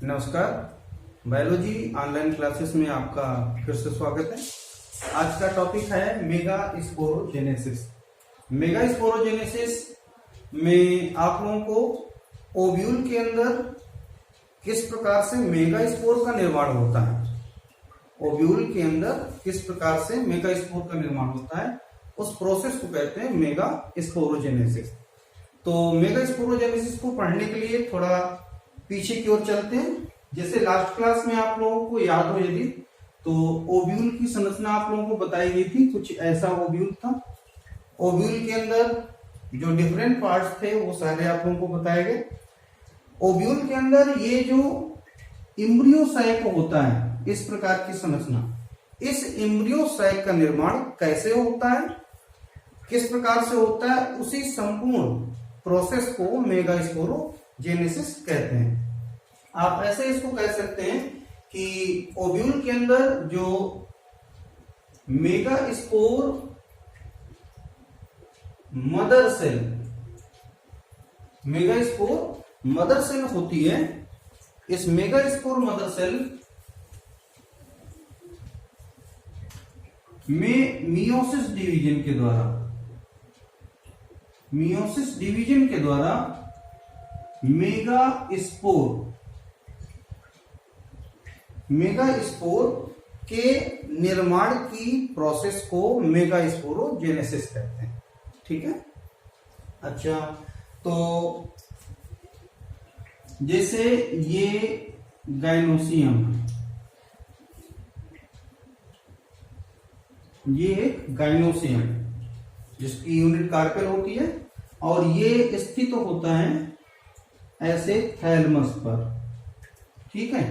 नमस्कार। Biology online classes में आपका फिर से स्वागत है। आज का टॉपिक है मेगा स्पोरोजेनेसिस। मेगा स्पोरोजेनेसिस में आप लोगों को ओव्यूल के अंदर किस प्रकार से मेगा स्पोर का निर्माण होता है, ओव्यूल के अंदर किस प्रकार से मेगा स्पोर का निर्माण होता है, उस प्रोसेस को कहते हैं मेगा स्पोरोजेनेसिस। तो मेगा स्पोरोजेनेसिस को पढ़ने के लिए थोड़ा पीछे की ओर चलते हैं। जैसे लास्ट क्लास में आप लोगों को याद हो यदि, तो ओव्यूल की संरचना आप लोगों को बताई गई थी। कुछ ऐसा ओव्यूल था। ओव्यूल के अंदर जो डिफरेंट पार्ट्स थे वो सारे आप लोगों को बताए गए। ओव्यूल के अंदर ये जो एम्ब्रियो सैक होता है, इस प्रकार की संरचना, इस एम्ब्रियो सैक का निर्माण कैसे होता है, किस प्रकार से होता है, उसी संपूर्ण प्रोसेस को मेगा स्पोरोजेनेसिस कहते हैं। आप ऐसे इसको कह सकते हैं कि ओव्यूल के अंदर जो megaspore mother cell, megaspore mother cell होती है, इस मेगा स्पोर मदर सेल में मियोसिस डिवीजन के द्वारा, मियोसिस डिवीजन के द्वारा मेगा स्पोर के निर्माण की प्रोसेस को मेगा स्पोरोजेनेसिस कहते हैं। ठीक है। अच्छा, तो जैसे ये गाइनोसियम, ये एक गाइनोसियम जिसकी यूनिट कार्पेल होती है, और ये स्थित होता है ऐसे थैलमस पर। ठीक है।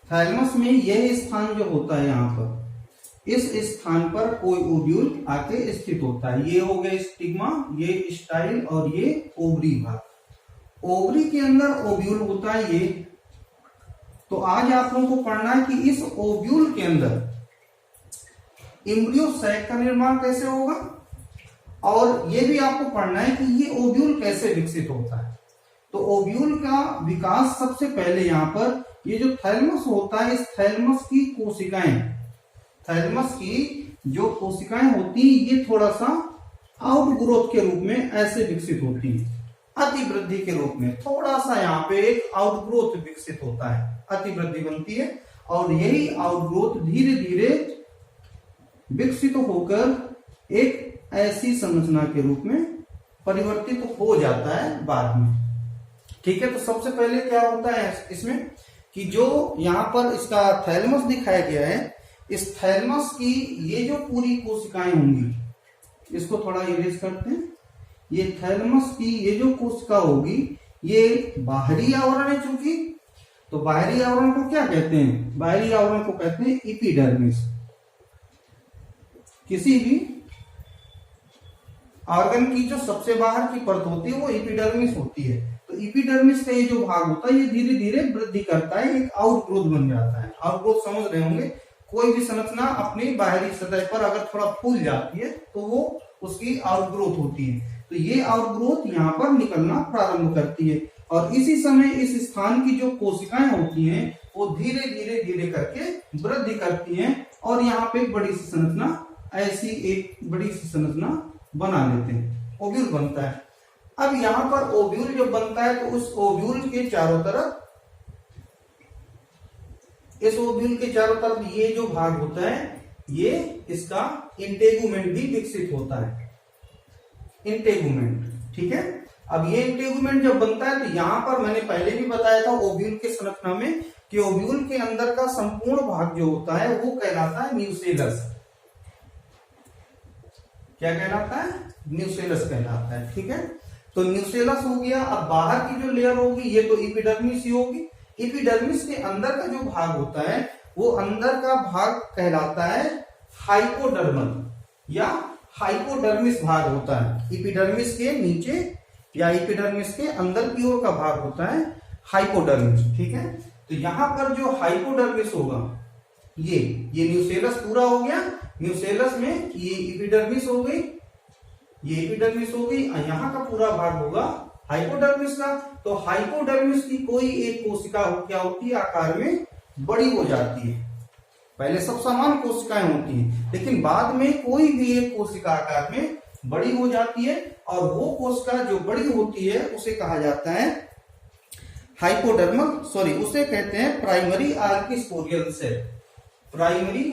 थैलमस में यह स्थान जो होता है, यहां पर इस स्थान पर कोई ओव्यूल आके स्थित होता है। ये हो गया स्टिग्मा, ये स्टाइल, और ये ओवरी भाग। ओवरी के अंदर ओव्यूल होता है ये। तो आज आप लोगों को पढ़ना है कि इस ओव्यूल के अंदर एम्ब्रियो सैक का निर्माण कैसे होगा, और ये भी आपको पढ़ना है कि ये ओव्यूल कैसे विकसित होता है। तो ओव्यूल का विकास सबसे पहले यहां पर ये जो थैलमस होता है, इस थैलमस की कोशिकाएं, थैलमस की जो कोशिकाएं होती हैं, ये थोड़ा सा आउटग्रोथ के रूप में ऐसे विकसित होती है, अतिवृद्धि के रूप में। थोड़ा सा यहाँ पे एक आउटग्रोथ विकसित होता है, अतिवृद्धि बनती है, और यही आउटग्रोथ धीरे धीरे विकसित होकर एक ऐसी संरचना के रूप में परिवर्तित हो जाता है बाद में। ठीक है। तो सबसे पहले क्या होता है इसमें कि जो यहां पर इसका थैलमस दिखाया गया है, इस थैलमस की ये जो पूरी कोशिकाएं होंगी, इसको थोड़ा इरेज करते हैं। ये थैलमस की ये जो कोशिका होगी, ये बाहरी आवरण है चूंकि, तो बाहरी आवरण को क्या कहते हैं? बाहरी आवरण को कहते हैं एपिडर्मिस। किसी भी ऑर्गन की जो सबसे बाहर की परत होती है वो एपिडर्मिस होती है। तो एपिडर्मिस का ये जो भाग होता है, ये धीरे धीरे वृद्धि करता है, एक आउटग्रोथ बन जाता है। आउटग्रोथ समझ रहे होंगे, कोई भी संरचना अपनी बाहरी सतह पर अगर थोड़ा फूल जाती है तो वो उसकी आउटग्रोथ होती है। तो ये आउटग्रोथ यहाँ पर निकलना प्रारंभ करती है, और इसी समय इस स्थान की जो कोशिकाएं होती हैं वो धीरे धीरे धीरे करके वृद्धि करती हैं, और यहाँ पे एक बड़ी सी संरचना, ऐसी एक बड़ी सी संरचना बना लेते हैं, ओव्यूल बनता है। अब यहां पर ओव्यूल जब बनता है तो उस ओव्यूल के चारों तरफ, इस ओव्यूल के चारों तरफ ये जो भाग होता है, ये इसका इंटेगुमेंट भी विकसित होता है, इंटेगुमेंट। ठीक है। अब ये इंटेगुमेंट जब बनता है तो यहां पर मैंने पहले भी बताया था ओव्यूल के संरचना में कि ओव्यूल के अंदर का संपूर्ण भाग जो होता है वो कहलाता है न्यूसेलस। क्या कहलाता है? न्यूसेलस कहलाता है। ठीक है। तो न्यूसेलस हो गया। अब बाहर की जो लेयर होगी ये तो एपिडर्मिस ही होगी। एपिडर्मिस के अंदर का जो भाग होता है वो अंदर का भाग कहलाता है हाइपोडर्मल या हाइपोडर्मिस भाग होता है। एपिडर्मिस के नीचे या एपिडर्मिस के अंदर की ओर का भाग होता है हाइपोडर्मिस। ठीक है। तो यहां पर जो हाइपोडर्मिस होगा, ये न्यूसेलस पूरा हो गया। न्यूसेलस में ये एपिडर्मिस हो गई, ये एपिडर्मिस हो गई, यहाँ का पूरा भाग होगा हाइपोडर्मिस का। तो हाइपोडर्मिस की कोई एक कोशिका क्या होती है, आकार में बड़ी हो जाती है। पहले सब समान कोशिकाएं होती हैं, लेकिन बाद में कोई भी एक कोशिका आकार में बड़ी हो जाती है, और वो कोशिका जो बड़ी होती है उसे कहा जाता है उसे कहते हैं primary archesporial cell. Primary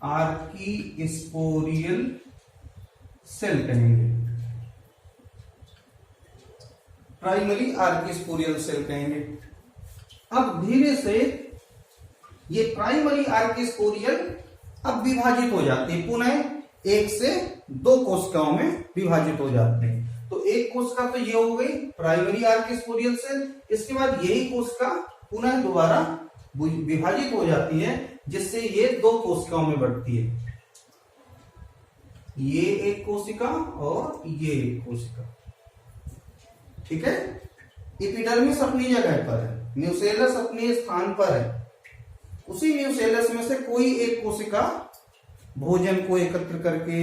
archesporial cell कहेंगे, प्राइमरी आर्किस्पोरियल सेल कहेंगे। अब धीरे से ये प्राइमरी आर्किस्पोरियल अब विभाजित हो जाती है, पुनः 1 से 2 कोशिकाओं में विभाजित हो जाते हैं। तो एक कोशिका तो ये हो गई प्राइमरी आर्किस्पोरियल सेल, इसके बाद यही कोशिका पुनः दोबारा विभाजित हो जाती है, जिससे ये 2 कोशिकाओं में बढ़ती है, ये एक कोशिका और ये एक कोशिका। ठीक है, एपिडर्मिस अपनी जगह पर है, न्यूसेलस अपने स्थान पर है। उसी न्यूसेलस में से कोई एक कोशिका भोजन को एकत्र करके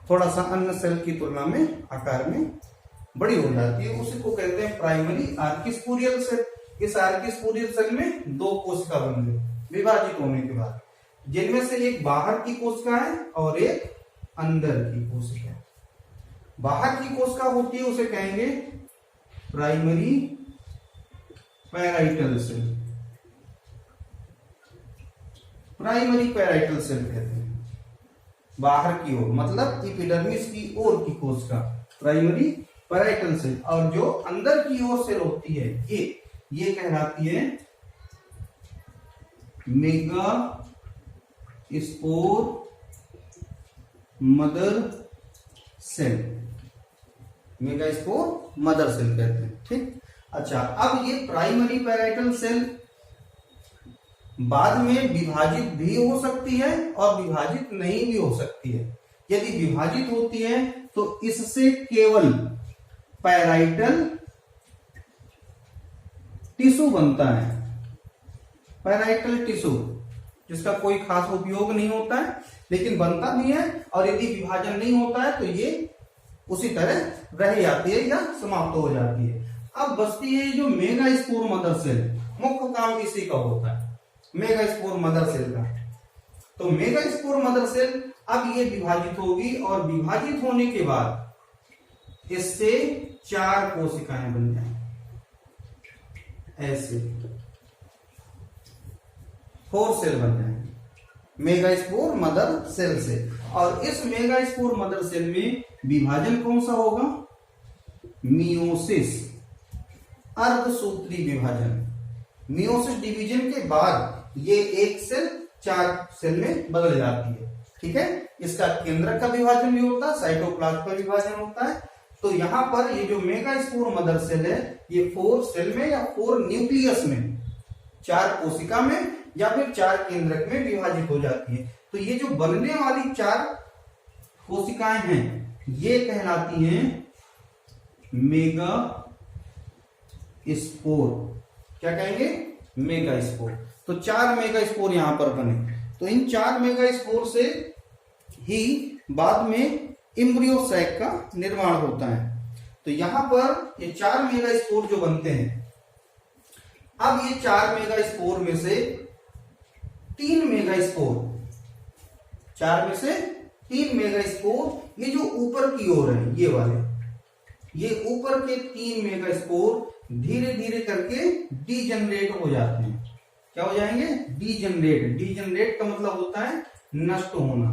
थोड़ा सा अन्य सेल की तुलना में आकार में बड़ी हो जाती है, उसी को कहते हैं प्राइमरी आर्किस्पोरियल सेल। इस आर्किस्पोरियल सेल में 2 कोशिका बन गई विभाजित होने के बाद, जिनमें से एक बाहर की कोशिका है और एक अंदर की कोशिका है। बाहर की कोशिका होती है उसे कहेंगे primary parietal cell, primary parietal cell कहते हैं। बाहर की ओर मतलब एपिडर्मिस की ओर की कोशिका प्राइमरी पैराइटल सेल, और जो अंदर की ओर सेल होती है ये कहलाती है megaspore mother cell, megaspore mother cell कहते हैं। ठीक, अच्छा, अब ये प्राइमरी पैराइटल सेल बाद में विभाजित भी हो सकती है और विभाजित नहीं भी हो सकती है। यदि विभाजित होती है तो इससे केवल पैराइटल टिश्यू बनता है, पैराइटल टिश्यू, जिसका कोई खास उपयोग नहीं होता है लेकिन बनता भी है, और यदि विभाजन नहीं होता है तो ये उसी तरह रह जाती है या समाप्त हो जाती है। अब बचती है जो मेगा स्पोर मदर सेल, मुख्य काम इसी का होता है, मेगा स्पोर मदर सेल का। तो मेगा स्पोर मदर सेल अब ये विभाजित होगी, और विभाजित होने के बाद इससे 4 कोशिकाएं बन जाएंगी, ऐसे 4 सेल बन जाएंगे मेगा स्पोर मदर सेल से। और इस मेगा स्पोर मदर सेल में विभाजन कौन सा होगा, मियोसिस, अर्धसूत्री विभाजन। मियोसिस डिवीजन के बाद ये एक सेल 4 सेल में बदल जाती है। ठीक है, इसका केंद्रक का विभाजन भी होता है, साइटोप्लाज्म का विभाजन होता है। तो यहां पर ये जो मेगा स्पोर मदर सेल है ये 4 सेल में या 4 न्यूक्लियस में, 4 कोशिका में या फिर 4 केंद्रक में विभाजित हो जाती है। तो ये जो बनने वाली 4 कोशिकाएं हैं ये कहलाती हैं मेगा स्पोर। क्या कहेंगे, मेगा स्पोर। तो 4 मेगा स्पोर यहां पर बने। तो इन 4 मेगा स्पोर से ही बाद में इम्ब्रियो सैक का निर्माण होता है। तो यहां पर ये 4 मेगा स्पोर जो बनते हैं, अब ये 4 मेगा स्पोर में से 3 मेगा स्पोर, 4 में से 3 मेगा स्पोर ये जो ऊपर की ओर है, ये वाले, ये ऊपर के 3 मेगा स्पोर धीरे धीरे करके डीजनरेट हो जाते हैं। क्या हो जाएंगे, डीजनरेट। डीजनरेट का मतलब होता है नष्ट होना।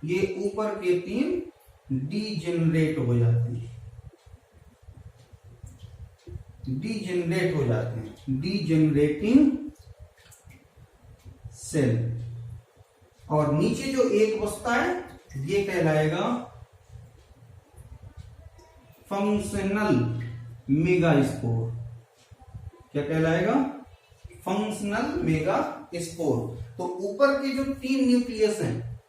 ये ऊपर के 3 डीजनरेट हो जाते हैं, डीजनरेट हो जाते हैं, डीजनरेटिंग सेल। और नीचे जो एक बचता है ये कहलाएगा फंक्शनल मेगा स्पोर। क्या कहलाएगा, फंक्शनल मेगा स्पोर। तो ऊपर के जो 3 न्यूक्लियस हैं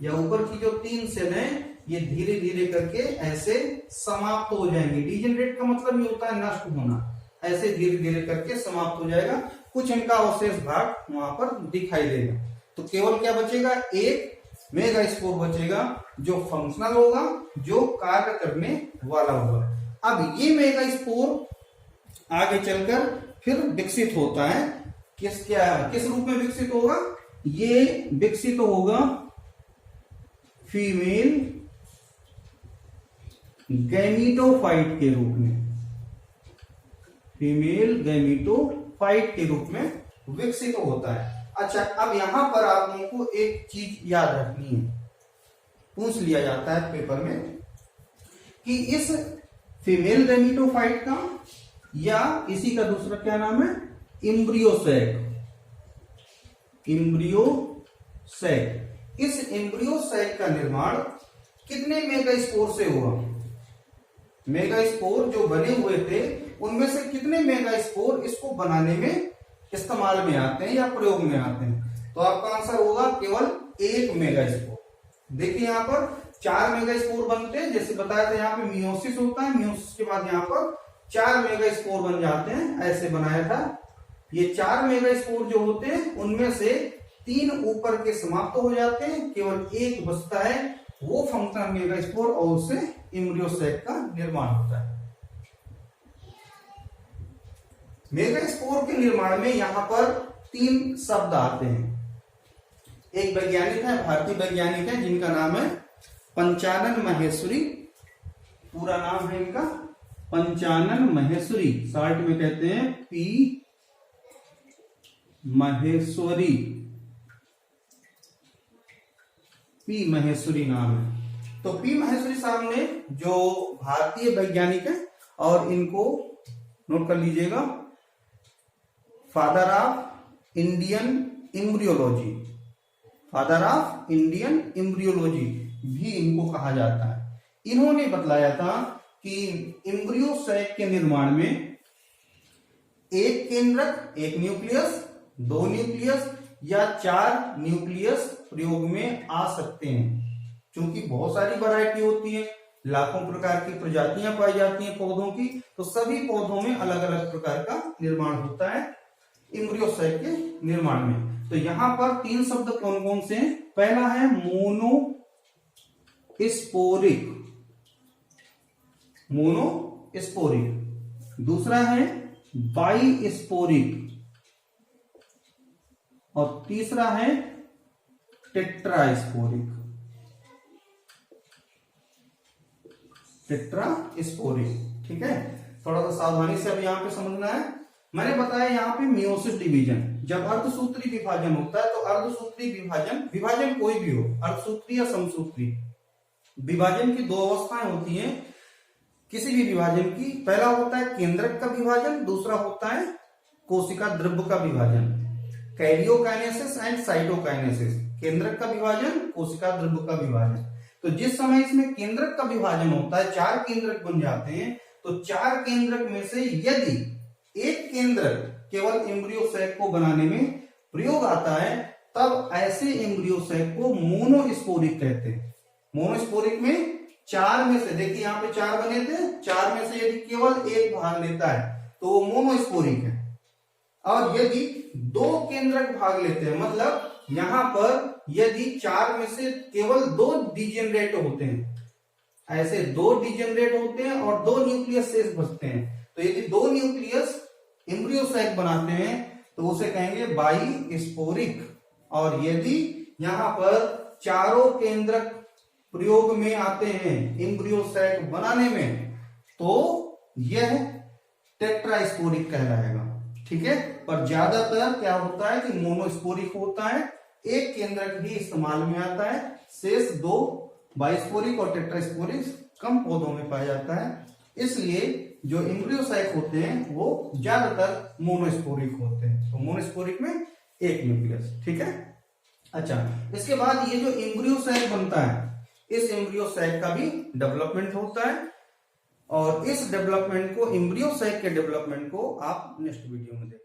या ऊपर की जो 3 सेल हैं ये धीरे धीरे करके ऐसे समाप्त हो जाएंगे। डीजनरेट का मतलब ये होता है नष्ट होना। ऐसे धीरे धीरे करके समाप्त हो जाएगा, कुछ इनका अवशेष भाग वहां पर दिखाई देगा। तो केवल क्या बचेगा, एक मेगा स्पोर बचेगा जो फंक्शनल होगा, जो कार्य करने वाला होगा। अब ये मेगा स्पोर आगे चलकर फिर विकसित होता है, किस रूप में विकसित होगा? ये विकसित होगा फीमेल गैमीटोफाइट के रूप में, फीमेल गैमीटोफाइट के रूप में विकसित होता है। अच्छा, अब यहां पर आप लोगों को एक चीज याद रखनी है, पूछ लिया जाता है पेपर में कि इस फीमेल गैमीटोफाइट का या इसी का दूसरा क्या नाम है? एम्ब्रियोसैक। एम्ब्रियोसैक, इस एम्ब्रियोसैक का निर्माण कितने मेगास्पोर से हुआ? मेगास्पोर जो बने हुए थे उनमें से कितने मेगास्पोर इसको बनाने में इस्तेमाल में आते हैं या प्रयोग में आते हैं? तो आपका आंसर होगा केवल 1 मेगास्पोर। देखिए यहाँ पर 4 मेगास्पोर बनते हैं, जैसे बताया था यहाँ पे मियोसिस होता है, मियोसिस के बाद यहाँ पर 4 मेगास्पोर बन जाते हैं, ऐसे बनाया था। ये 4 मेगास्पोर जो होते हैं उनमें से 3 ऊपर के समाप्त हो जाते हैं, केवल 1 बचता है, वो फंक्शनल मेगास्पोर और उससे एम्ब्रियोसैक का निर्माण होता है। मेगास्पोर के निर्माण में यहां पर 3 शब्द आते हैं। एक वैज्ञानिक है, भारतीय वैज्ञानिक है, जिनका नाम है पंचानन माहेश्वरी। पूरा नाम है इनका पंचानन माहेश्वरी, शॉर्ट में कहते हैं पी माहेश्वरी। पी माहेश्वरी नाम है। तो पी माहेश्वरी साहब ने, जो भारतीय वैज्ञानिक है, और इनको नोट कर लीजिएगा, father of Indian embryology, father of Indian embryology भी इनको कहा जाता है। इन्होंने बतलाया था कि एम्ब्रियोसैक के निर्माण में एक केंद्रक, एक न्यूक्लियस, 2 न्यूक्लियस या 4 न्यूक्लियस प्रयोग में आ सकते हैं। क्योंकि बहुत सारी वैरायटी होती है, लाखों प्रकार की प्रजातियां पाई जाती हैं पौधों की, तो सभी पौधों में अलग अलग प्रकार का निर्माण होता है एम्ब्रियोसैक के निर्माण में। तो यहां पर 3 शब्द कौन कौन से हैं? पहला है मोनोस्पोरिक, मोनोस्पोरिक। दूसरा है बाइस्पोरिक, और तीसरा है टेट्रास्पोरिक। टेट्रास्पोरिक, ठीक है। थोड़ा सा सावधानी से अब यहां पे समझना है। मैंने बताया यहाँ पे मियोसिस डिवीजन, जब अर्धसूत्री विभाजन होता है, तो अर्धसूत्री विभाजन कोई भी हो, अर्धसूत्री या समसूत्री, विभाजन की 2 अवस्थाएं होती हैं किसी भी विभाजन की। पहला होता है केंद्रक का विभाजन, दूसरा होता है कोशिका द्रव्य का विभाजन, कैरियोकाइनेसिस एंड साइटोकाइनेसिस। केंद्रक का विभाजन, कोशिका द्रव्य का विभाजन। तो जिस समय इसमें केंद्रक का विभाजन होता है, 4 केंद्रक बन जाते हैं, तो 4 केंद्रक में से यदि एक केंद्रक केवल एम्ब्रियोसैक को बनाने में प्रयोग आता है, तब ऐसे एम्ब्रियोसैक को मोनोस्पोरिक कहते हैं। मोनोस्पोरिक में 4 में से, देखिए यहाँ पे 4 बने थे, 4 में से यदि केवल एक भाग लेता है तो वो मोनोस्पोरिक है। और यदि 2 केंद्रक भाग लेते हैं, मतलब यहां पर यदि 4 में से केवल 2 डिजेनरेट होते हैं, ऐसे 2 डिजेनरेट होते हैं और 2 न्यूक्लियस शेष बचते हैं, तो यदि 2 न्यूक्लियस एम्ब्रियोसैक बनाते हैं तो उसे कहेंगे बाइस्पोरिक। और यदि यहां पर चारों केंद्रक प्रयोग में आते हैं एम्ब्रियोसैक बनाने में, तो यह टेट्रास्पोरिक कहलाएगा, ठीक है। पर ज्यादातर क्या होता है कि मोनोस्पोरिक होता है, एक केंद्रक ही इस्तेमाल में आता है, शेष 2 बाइस्पोरिक और टेट्रास्पोरिक कम पौधों में पाया जाता है। इसलिए जो एम्ब्रियोसैक होते हैं वो ज्यादातर मोनोस्पोरिक होते हैं। तो मोनोस्पोरिक में एक न्यूक्लियस, ठीक है। अच्छा, इसके बाद ये जो एम्ब्रियोसैक बनता है, इस एम्ब्रियोसैक का भी डेवलपमेंट होता है, और इस डेवलपमेंट को, एम्ब्रियोसैक के डेवलपमेंट को आप नेक्स्ट वीडियो में देखेंगे।